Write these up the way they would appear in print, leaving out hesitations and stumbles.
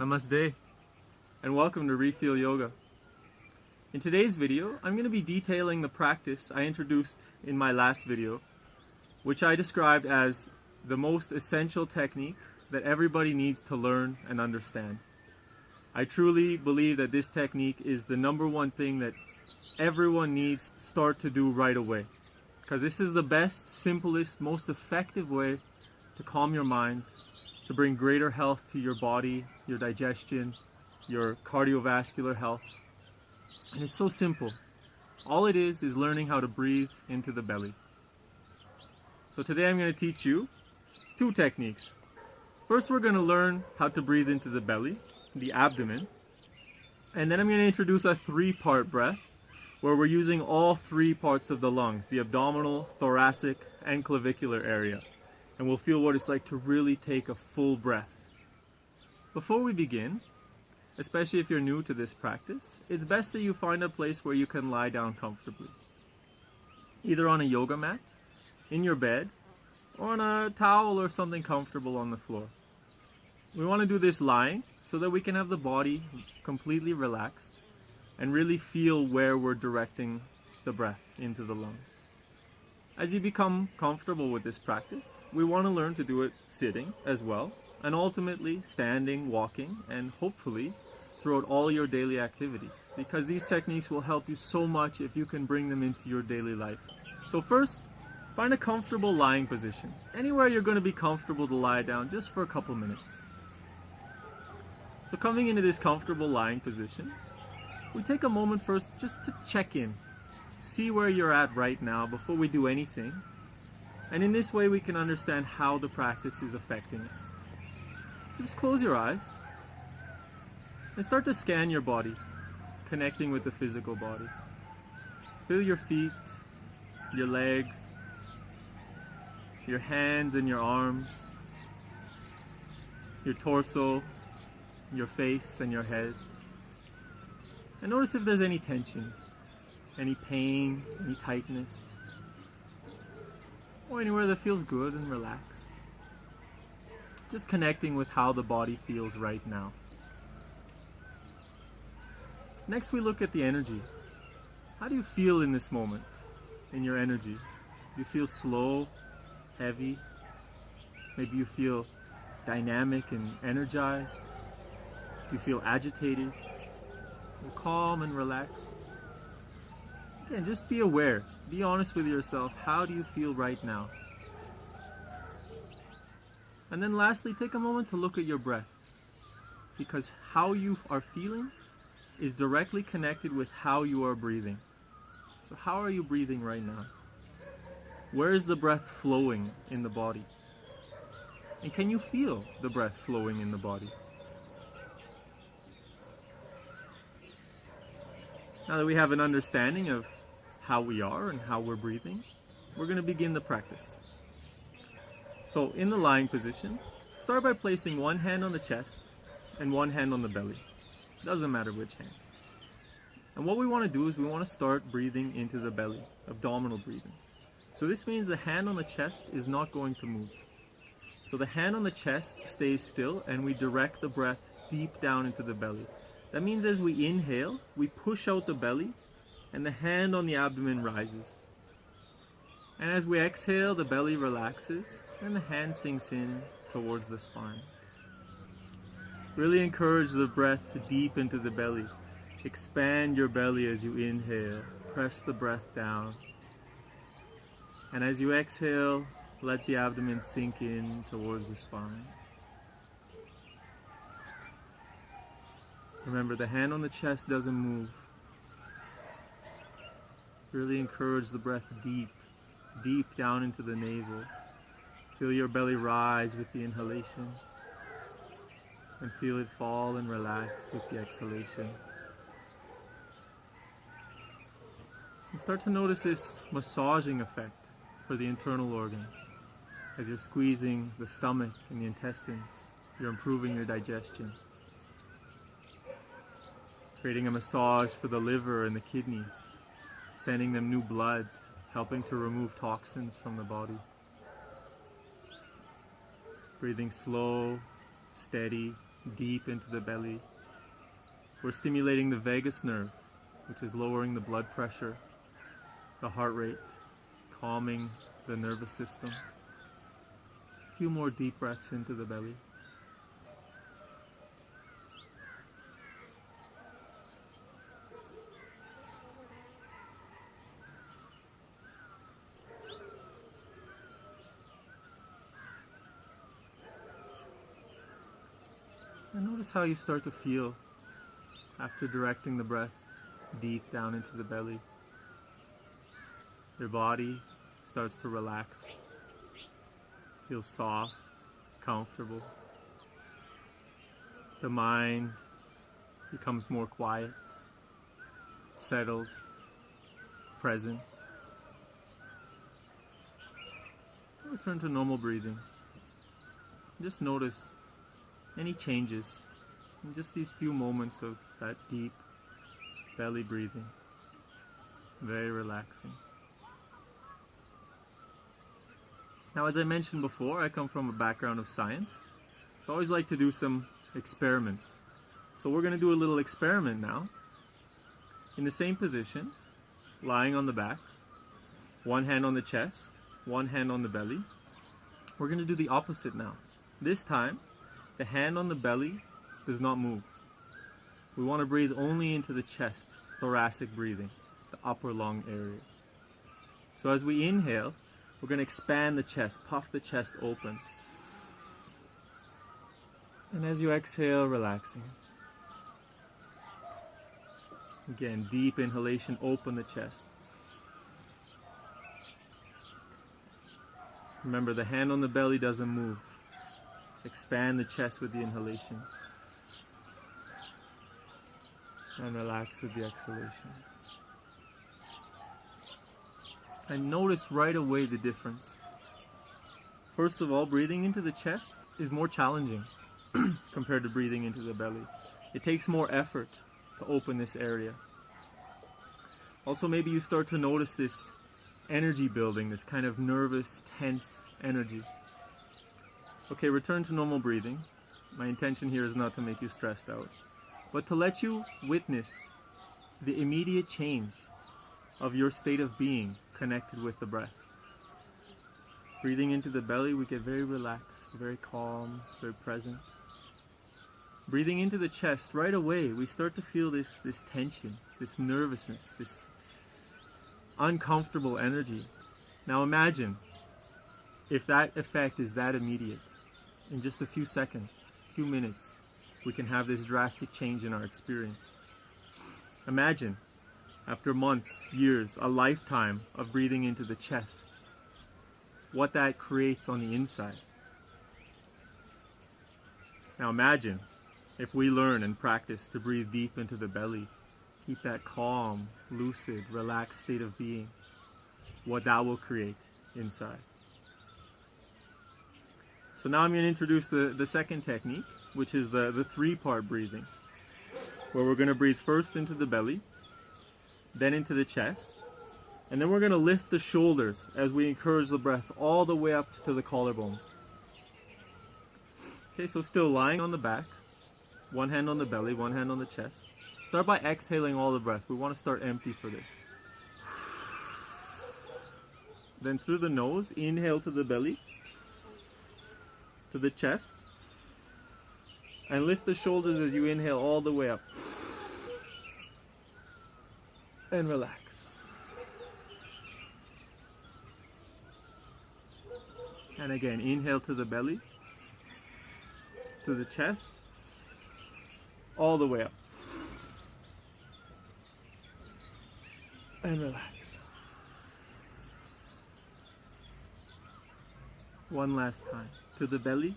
Namaste, and welcome to Refeel Yoga. In today's video, I'm going to be detailing the practice I introduced in my last video, which I described as the most essential technique that everybody needs to learn and understand. I truly believe that this technique is the number one thing that everyone needs to start to do right away, because this is the best, simplest, most effective way to calm your mind, to bring greater health to your body, your digestion, your cardiovascular health. And it's so simple. All it is learning how to breathe into the belly. So today I'm going to teach you two techniques. First, we're going to learn how to breathe into the belly, the abdomen. And then I'm going to introduce a three-part breath where we're using all three parts of the lungs, the abdominal, thoracic, and clavicular area. And we'll feel what it's like to really take a full breath. Before we begin, especially if you're new to this practice, it's best that you find a place where you can lie down comfortably. Either on a yoga mat, in your bed, or on a towel or something comfortable on the floor. We want to do this lying so that we can have the body completely relaxed and really feel where we're directing the breath into the lungs. As you become comfortable with this practice, we want to learn to do it sitting as well, and ultimately standing, walking, and hopefully throughout all your daily activities, because these techniques will help you so much if you can bring them into your daily life. So first, find a comfortable lying position. Anywhere you're going to be comfortable to lie down just for a couple minutes. So coming into this comfortable lying position, we take a moment first just to check in. See where you're at right now before we do anything. And in this way we can understand how the practice is affecting us. So just close your eyes and start to scan your body, connecting with the physical body. Feel your feet, your legs, your hands and your arms, your torso, your face and your head. And notice if there's any tension, any pain, any tightness, or anywhere that feels good and relaxed. Just connecting with how the body feels right now. Next, we look at the energy. How do you feel in this moment, in your energy? Do you feel slow, heavy? Maybe you feel dynamic and energized? Do you feel agitated, or calm and relaxed? Again, just be aware. Be honest with yourself. How do you feel right now? And then lastly, take a moment to look at your breath, because how you are feeling is directly connected with how you are breathing. So how are you breathing right now? Where is the breath flowing in the body? And can you feel the breath flowing in the body? Now that we have an understanding of how we are and how we're breathing, we're going to begin the practice. So in the lying position, start by placing one hand on the chest and one hand on the belly. It doesn't matter which hand. And what we want to do is we want to start breathing into the belly, abdominal breathing. So this means the hand on the chest is not going to move. So the hand on the chest stays still and we direct the breath deep down into the belly. That means as we inhale, we push out the belly and the hand on the abdomen rises. And as we exhale, the belly relaxes and the hand sinks in towards the spine. Really encourage the breath deep into the belly. Expand your belly as you inhale. Press the breath down. And as you exhale, let the abdomen sink in towards the spine. Remember, the hand on the chest doesn't move. Really encourage the breath deep, deep down into the navel. Feel your belly rise with the inhalation. And feel it fall and relax with the exhalation. And start to notice this massaging effect for the internal organs. As you're squeezing the stomach and the intestines, you're improving your digestion. Creating a massage for the liver and the kidneys, sending them new blood, helping to remove toxins from the body. Breathing slow, steady, deep into the belly. We're stimulating the vagus nerve, which is lowering the blood pressure, the heart rate, calming the nervous system. A few more deep breaths into the belly. And notice how you start to feel after directing the breath deep down into the belly. Your body starts to relax, feels soft, comfortable. The mind becomes more quiet, settled, present. Return to normal breathing. Just notice any changes in just these few moments of that deep belly breathing. Very relaxing. Now, as I mentioned before, I come from a background of science, so I always like to do some experiments. So we're going to do a little experiment now. In the same position, lying on the back, one hand on the chest, one hand on the belly. We're going to do the opposite now. This time, the hand on the belly does not move. We want to breathe only into the chest, thoracic breathing, the upper lung area. So as we inhale, we're going to expand the chest, puff the chest open. And as you exhale, relaxing. Again, deep inhalation, open the chest. Remember, the hand on the belly doesn't move. Expand the chest with the inhalation. And relax with the exhalation. And notice right away the difference. First of all, breathing into the chest is more challenging compared to breathing into the belly. It takes more effort to open this area. Also, maybe you start to notice this energy building, this kind of nervous, tense energy. Okay, return to normal breathing. My intention here is not to make you stressed out, but to let you witness the immediate change of your state of being connected with the breath. Breathing into the belly, we get very relaxed, very calm, very present. Breathing into the chest, right away, we start to feel this tension, this nervousness, this uncomfortable energy. Now imagine if that effect is that immediate. In just a few seconds, few minutes, we can have this drastic change in our experience. Imagine, after months, years, a lifetime of breathing into the chest, what that creates on the inside. Now imagine if we learn and practice to breathe deep into the belly, keep that calm, lucid, relaxed state of being, what that will create inside. So now I'm going to introduce the second technique, which is the three-part breathing, where we're going to breathe first into the belly, then into the chest, and then we're going to lift the shoulders as we encourage the breath all the way up to the collarbones. Okay, so still lying on the back, one hand on the belly, one hand on the chest. Start by exhaling all the breath. We want to start empty for this. Then through the nose, inhale to the belly, to the chest, and lift the shoulders as you inhale all the way up. And relax. And again, inhale to the belly, to the chest, all the way up. And relax. One last time. To the belly,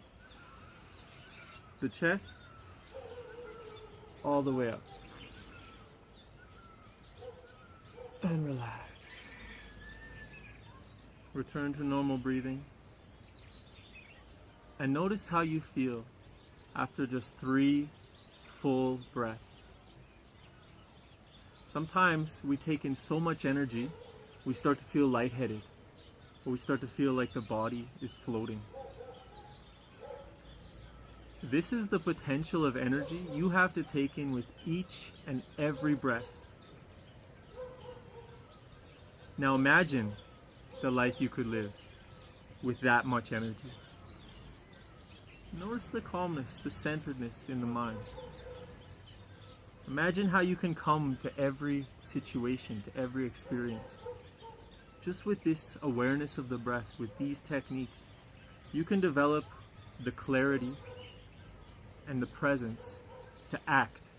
the chest, all the way up. And relax. Return to normal breathing. And notice how you feel after just 3 full breaths. Sometimes we take in so much energy, we start to feel lightheaded, or we start to feel like the body is floating. This is the potential of energy you have to take in with each and every breath. Now imagine the life you could live with that much energy. Notice the calmness, the centeredness in the mind. Imagine how you can come to every situation, to every experience. Just with this awareness of the breath, with these techniques, you can develop the clarity and the presence to act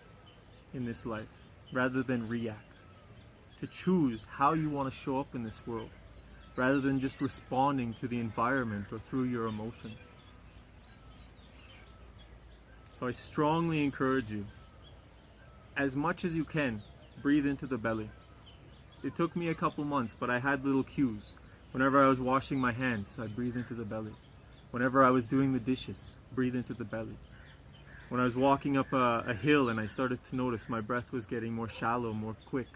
in this life rather than react. To choose how you want to show up in this world rather than just responding to the environment or through your emotions. So I strongly encourage you, as much as you can, breathe into the belly. It took me a couple months, but I had little cues. Whenever I was washing my hands, I'd breathe into the belly. Whenever I was doing the dishes, breathe into the belly. When I was walking up a hill and I started to notice my breath was getting more shallow, more quick,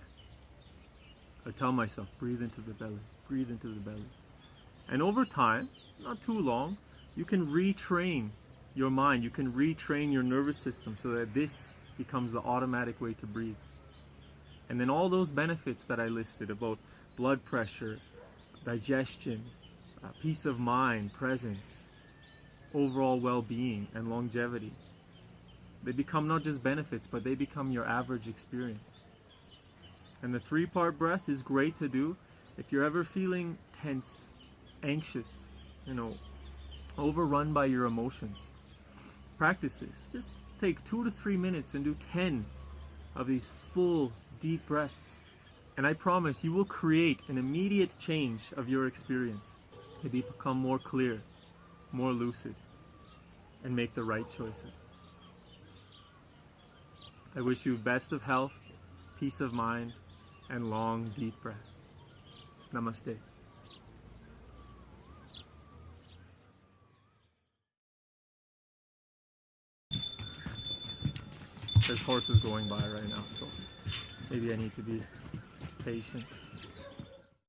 I tell myself, breathe into the belly, breathe into the belly. And over time, not too long, you can retrain your mind, you can retrain your nervous system so that this becomes the automatic way to breathe. And then all those benefits that I listed about blood pressure, digestion, peace of mind, presence, overall well-being, and longevity, they become not just benefits, but they become your average experience. And the 3-part breath is great to do if you're ever feeling tense, anxious, overrun by your emotions. Practice this. Just take 2 to 3 minutes and do 10 of these full, deep breaths. And I promise you will create an immediate change of your experience. You'll become more clear, more lucid, and make the right choices. I wish you best of health, peace of mind, and long, deep breath. Namaste. There's horses going by right now, so maybe I need to be patient.